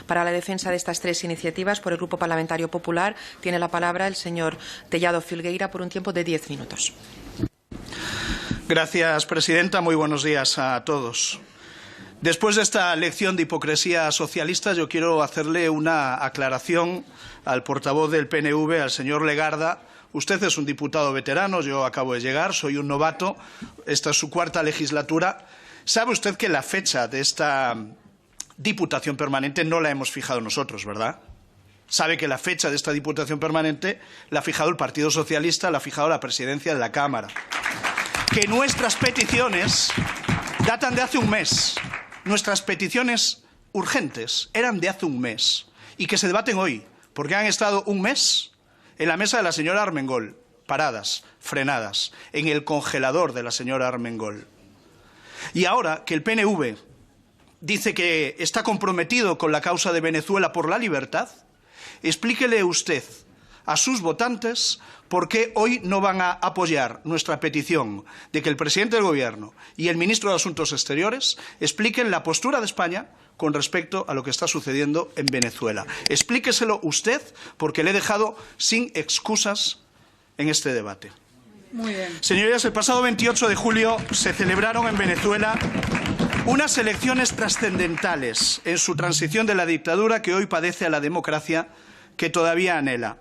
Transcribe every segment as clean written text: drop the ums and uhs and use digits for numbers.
Para la defensa de estas tres iniciativas, por el Grupo Parlamentario Popular, tiene la palabra el señor Tellado Filgueira por un tiempo de 10 minutos. Gracias, presidenta. Muy buenos días a todos. Después de esta lección de hipocresía socialista, yo quiero hacerle una aclaración al portavoz del PNV, al señor Legarda. Usted es un diputado veterano, yo acabo de llegar, soy un novato, esta es su cuarta legislatura. ¿Sabe usted que la fecha de esta Diputación Permanente no la hemos fijado nosotros, verdad? Sabe que la fecha de esta Diputación Permanente la ha fijado el Partido Socialista, la ha fijado la Presidencia de la Cámara. Que nuestras peticiones datan de hace un mes. Nuestras peticiones urgentes eran de hace un mes y que se debaten hoy, porque han estado un mes en la mesa de la señora Armengol, paradas, frenadas, en el congelador de la señora Armengol. Y ahora que el PNV dice que está comprometido con la causa de Venezuela por la libertad, explíquele usted a sus votantes por qué hoy no van a apoyar nuestra petición de que el presidente del Gobierno y el ministro de Asuntos Exteriores expliquen la postura de España con respecto a lo que está sucediendo en Venezuela. Explíqueselo usted, porque le he dejado sin excusas en este debate. Muy bien. Señorías, el pasado 28 de julio se celebraron en Venezuela unas elecciones trascendentales en su transición de la dictadura que hoy padece a la democracia que todavía anhela.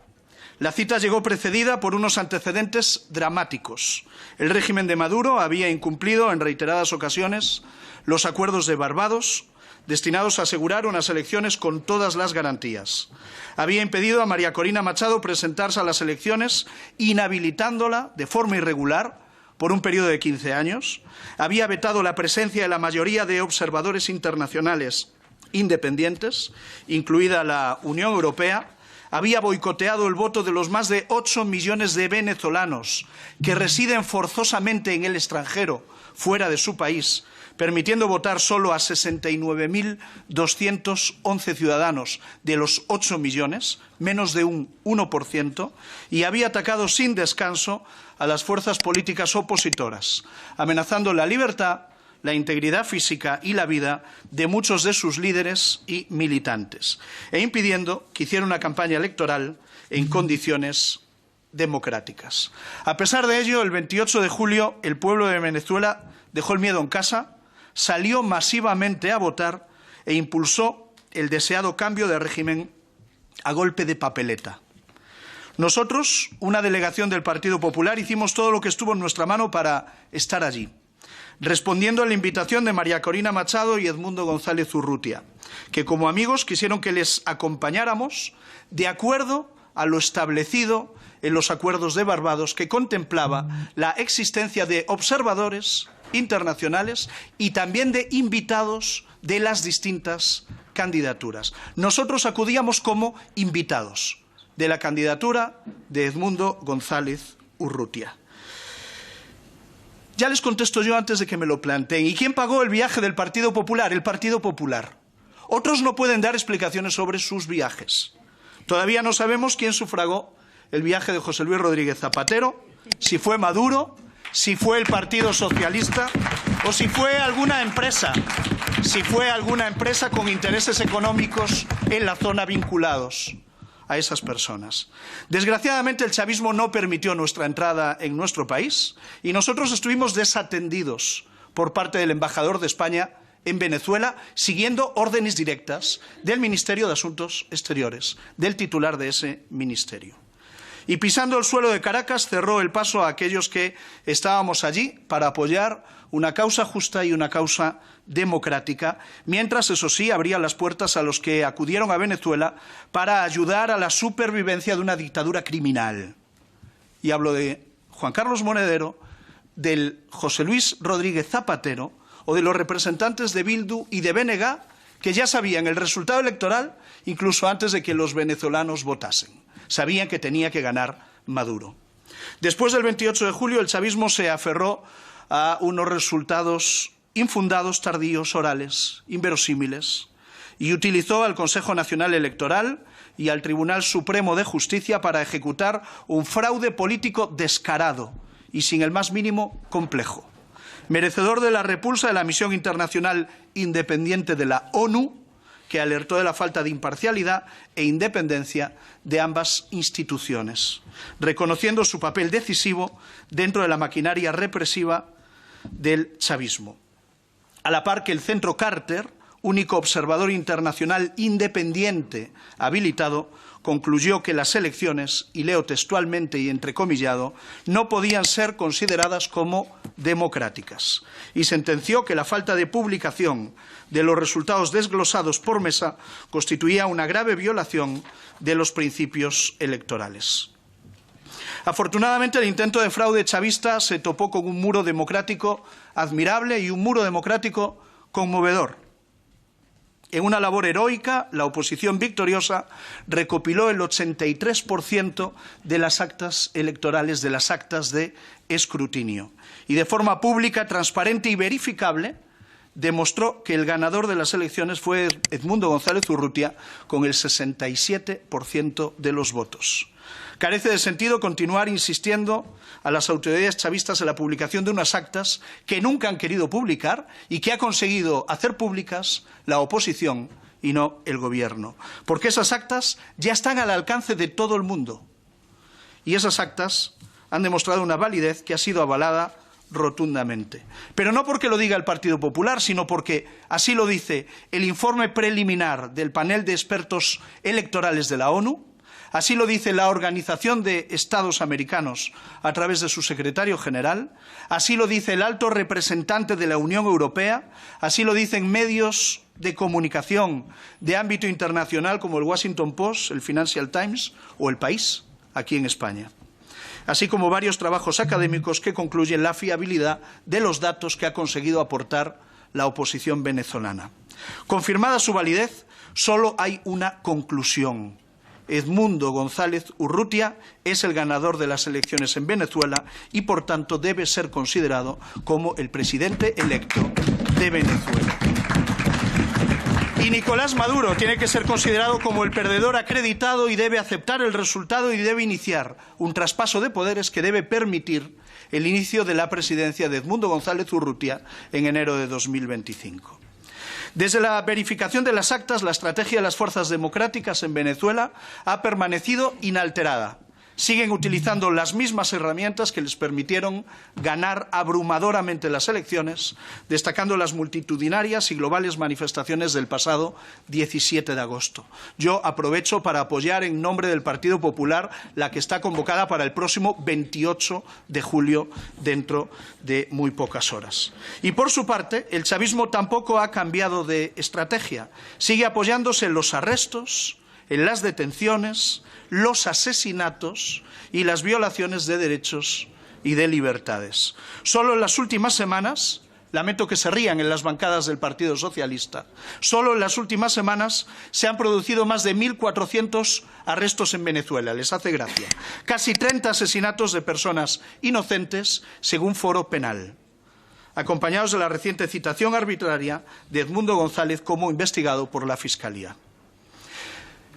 La cita llegó precedida por unos antecedentes dramáticos. El régimen de Maduro había incumplido en reiteradas ocasiones los acuerdos de Barbados, destinados a asegurar unas elecciones con todas las garantías. Había impedido a María Corina Machado presentarse a las elecciones, inhabilitándola de forma irregular por un periodo de 15 años. Había vetado la presencia de la mayoría de observadores internacionales independientes, incluida la Unión Europea. Había boicoteado el voto de los más de 8 millones de venezolanos que residen forzosamente en el extranjero, fuera de su país, permitiendo votar solo a 69.211 ciudadanos de los 8 millones, menos de un 1%, y había atacado sin descanso a las fuerzas políticas opositoras, amenazando la libertad, la integridad física y la vida de muchos de sus líderes y militantes, e impidiendo que hiciera una campaña electoral en condiciones democráticas. A pesar de ello, el 28 de julio, el pueblo de Venezuela dejó el miedo en casa, salió masivamente a votar e impulsó el deseado cambio de régimen a golpe de papeleta. Nosotros, una delegación del Partido Popular, hicimos todo lo que estuvo en nuestra mano para estar allí, respondiendo a la invitación de María Corina Machado y Edmundo González Urrutia, que como amigos quisieron que les acompañáramos de acuerdo a lo establecido en los acuerdos de Barbados, que contemplaba la existencia de observadores internacionales y también de invitados de las distintas candidaturas. Nosotros acudíamos como invitados de la candidatura de Edmundo González Urrutia. Ya les contesto yo antes de que me lo planteen. ¿Y quién pagó el viaje del Partido Popular? El Partido Popular. Otros no pueden dar explicaciones sobre sus viajes. Todavía no sabemos quién sufragó el viaje de José Luis Rodríguez Zapatero, si fue Maduro, si fue el Partido Socialista o si fue alguna empresa con intereses económicos en la zona vinculados a esas personas. Desgraciadamente, el chavismo no permitió nuestra entrada en nuestro país y nosotros estuvimos desatendidos por parte del embajador de España en Venezuela, siguiendo órdenes directas del Ministerio de Asuntos Exteriores, del titular de ese ministerio. Y pisando el suelo de Caracas, cerró el paso a aquellos que estábamos allí para apoyar una causa justa y una causa democrática, mientras, eso sí, abría las puertas a los que acudieron a Venezuela para ayudar a la supervivencia de una dictadura criminal. Y hablo de Juan Carlos Monedero, del José Luis Rodríguez Zapatero o de los representantes de Bildu y de BNG, que ya sabían el resultado electoral incluso antes de que los venezolanos votasen. Sabían que tenía que ganar Maduro. Después del 28 de julio, el chavismo se aferró a unos resultados infundados, tardíos, orales, inverosímiles, y utilizó al Consejo Nacional Electoral y al Tribunal Supremo de Justicia para ejecutar un fraude político descarado y sin el más mínimo complejo, merecedor de la repulsa de la misión internacional independiente de la ONU, que alertó de la falta de imparcialidad e independencia de ambas instituciones, reconociendo su papel decisivo dentro de la maquinaria represiva del chavismo. A la par que el Centro Carter, único observador internacional independiente habilitado, concluyó que las elecciones, y leo textualmente y entrecomillado, no podían ser consideradas como democráticas y sentenció que la falta de publicación de los resultados desglosados por mesa constituía una grave violación de los principios electorales. Afortunadamente, el intento de fraude chavista se topó con un muro democrático admirable y un muro democrático conmovedor. En una labor heroica, la oposición victoriosa recopiló el 83% de las actas electorales, de las actas de escrutinio, y de forma pública, transparente y verificable demostró que el ganador de las elecciones fue Edmundo González Urrutia con el 67% de los votos. Carece de sentido continuar insistiendo a las autoridades chavistas en la publicación de unas actas que nunca han querido publicar y que ha conseguido hacer públicas la oposición y no el Gobierno, porque esas actas ya están al alcance de todo el mundo y esas actas han demostrado una validez que ha sido avalada rotundamente. Pero no porque lo diga el Partido Popular, sino porque así lo dice el informe preliminar del panel de expertos electorales de la ONU. Así lo dice la Organización de Estados Americanos a través de su secretario general, así lo dice el alto representante de la Unión Europea, así lo dicen medios de comunicación de ámbito internacional como el Washington Post, el Financial Times o El País, aquí en España, así como varios trabajos académicos que concluyen la fiabilidad de los datos que ha conseguido aportar la oposición venezolana. Confirmada su validez, solo hay una conclusión. Edmundo González Urrutia es el ganador de las elecciones en Venezuela y, por tanto, debe ser considerado como el presidente electo de Venezuela. Y Nicolás Maduro tiene que ser considerado como el perdedor acreditado y debe aceptar el resultado y debe iniciar un traspaso de poderes que debe permitir el inicio de la presidencia de Edmundo González Urrutia en enero de 2025. Desde la verificación de las actas, la estrategia de las fuerzas democráticas en Venezuela ha permanecido inalterada. Siguen utilizando las mismas herramientas que les permitieron ganar abrumadoramente las elecciones, destacando las multitudinarias y globales manifestaciones del pasado 17 de agosto. Yo aprovecho para apoyar en nombre del Partido Popular la que está convocada para el próximo 28 de julio, dentro de muy pocas horas. Y por su parte, el chavismo tampoco ha cambiado de estrategia. Sigue apoyándose en los arrestos, en las detenciones, los asesinatos y las violaciones de derechos y de libertades. Solo en las últimas semanas, lamento que se rían en las bancadas del Partido Socialista, solo en las últimas semanas se han producido más de 1.400 arrestos en Venezuela, les hace gracia, casi 30 asesinatos de personas inocentes según Foro Penal, acompañados de la reciente citación arbitraria de Edmundo González como investigado por la Fiscalía.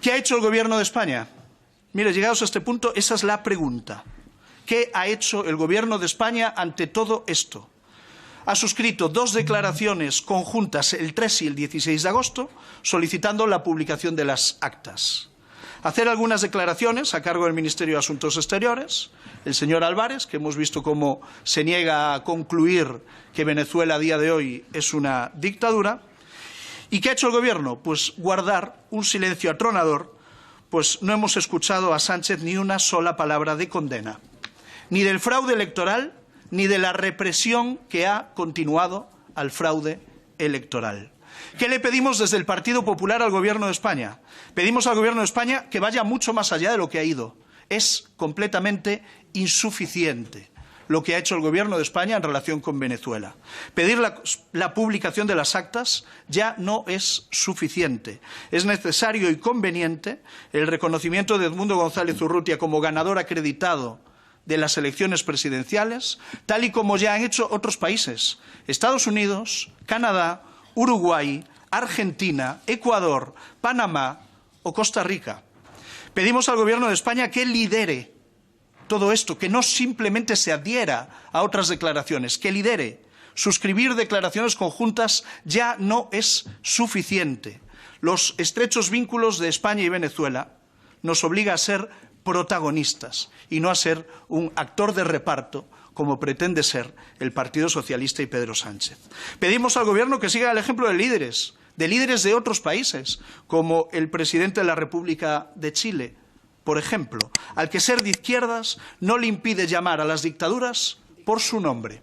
¿Qué ha hecho el Gobierno de España? Mire, llegados a este punto, esa es la pregunta. ¿Qué ha hecho el Gobierno de España ante todo esto? Ha suscrito 2 declaraciones conjuntas el 3 y el 16 de agosto solicitando la publicación de las actas. Hacer algunas declaraciones a cargo del Ministerio de Asuntos Exteriores, el señor Álvarez, que hemos visto cómo se niega a concluir que Venezuela a día de hoy es una dictadura. ¿Y qué ha hecho el Gobierno? Pues guardar un silencio atronador, pues no hemos escuchado a Sánchez ni una sola palabra de condena, ni del fraude electoral, ni de la represión que ha continuado al fraude electoral. ¿Qué le pedimos desde el Partido Popular al Gobierno de España? Pedimos al Gobierno de España que vaya mucho más allá de lo que ha ido. Es completamente insuficiente lo que ha hecho el Gobierno de España en relación con Venezuela. Pedir la publicación de las actas ya no es suficiente. Es necesario y conveniente el reconocimiento de Edmundo González Urrutia como ganador acreditado de las elecciones presidenciales, tal y como ya han hecho otros países, Estados Unidos, Canadá, Uruguay, Argentina, Ecuador, Panamá o Costa Rica. Pedimos al Gobierno de España que lidere todo esto, que no simplemente se adhiera a otras declaraciones, que lidere. Suscribir declaraciones conjuntas ya no es suficiente. los estrechos vínculos de España y Venezuela nos obliga a ser protagonistas y no a ser un actor de reparto como pretende ser el Partido Socialista y Pedro Sánchez. Pedimos al Gobierno que siga el ejemplo de líderes de otros países, como el presidente de la República de Chile, por ejemplo, al que ser de izquierdas no le impide llamar a las dictaduras por su nombre.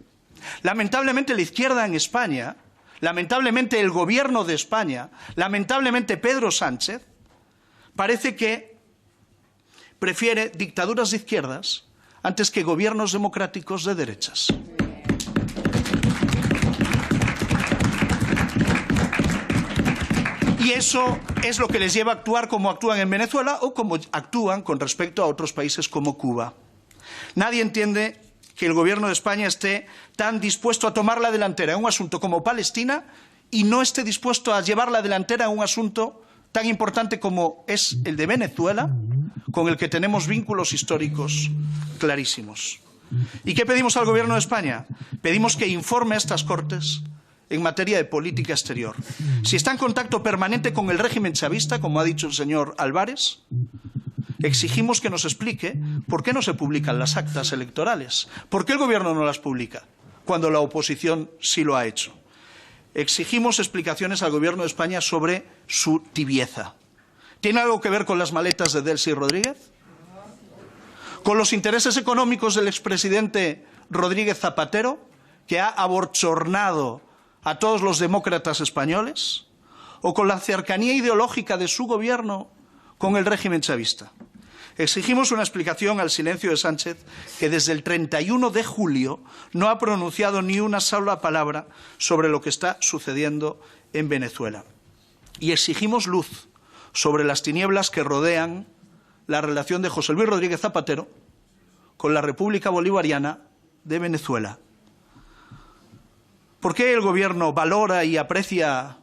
Lamentablemente la izquierda en España, lamentablemente el Gobierno de España, lamentablemente Pedro Sánchez, parece que prefiere dictaduras de izquierdas antes que gobiernos democráticos de derechas. Y eso es lo que les lleva a actuar como actúan en Venezuela o como actúan con respecto a otros países como Cuba. Nadie entiende que el Gobierno de España esté tan dispuesto a tomar la delantera en un asunto como Palestina y no esté dispuesto a llevar la delantera en un asunto tan importante como es el de Venezuela, con el que tenemos vínculos históricos clarísimos. ¿Y qué pedimos al Gobierno de España? Pedimos que informe a estas Cortes en materia de política exterior. Si está en contacto permanente con el régimen chavista, como ha dicho el señor Álvarez, exigimos que nos explique por qué no se publican las actas electorales. ¿Por qué el Gobierno no las publica cuando la oposición sí lo ha hecho? Exigimos explicaciones al Gobierno de España sobre su tibieza. ¿Tiene algo que ver con las maletas de Delcy Rodríguez? ¿Con los intereses económicos del expresidente Rodríguez Zapatero, que ha abochornado a todos los demócratas españoles? ¿O con la cercanía ideológica de su Gobierno con el régimen chavista? Exigimos una explicación al silencio de Sánchez, que desde el 31 de julio no ha pronunciado ni una sola palabra sobre lo que está sucediendo en Venezuela. Y exigimos luz sobre las tinieblas que rodean la relación de José Luis Rodríguez Zapatero con la República Bolivariana de Venezuela. ¿Por qué el Gobierno valora y aprecia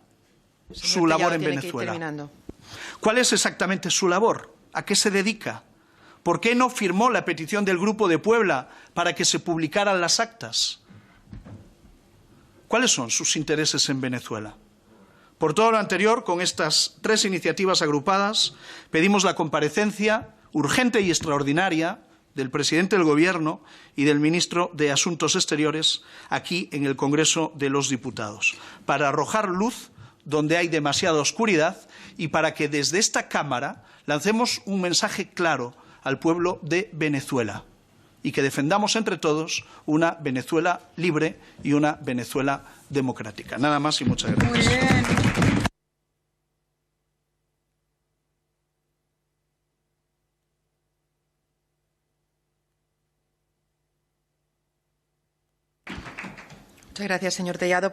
su labor en Venezuela? ¿Cuál es exactamente su labor? ¿A qué se dedica? ¿Por qué no firmó la petición del Grupo de Puebla para que se publicaran las actas? ¿Cuáles son sus intereses en Venezuela? Por todo lo anterior, con estas tres iniciativas agrupadas, pedimos la comparecencia urgente y extraordinaria del presidente del Gobierno y del ministro de Asuntos Exteriores aquí en el Congreso de los Diputados, para arrojar luz donde hay demasiada oscuridad y para que desde esta Cámara lancemos un mensaje claro al pueblo de Venezuela y que defendamos entre todos una Venezuela libre y una Venezuela democrática. Nada más y muchas gracias. Muy bien. Muchas gracias, señor Tellado.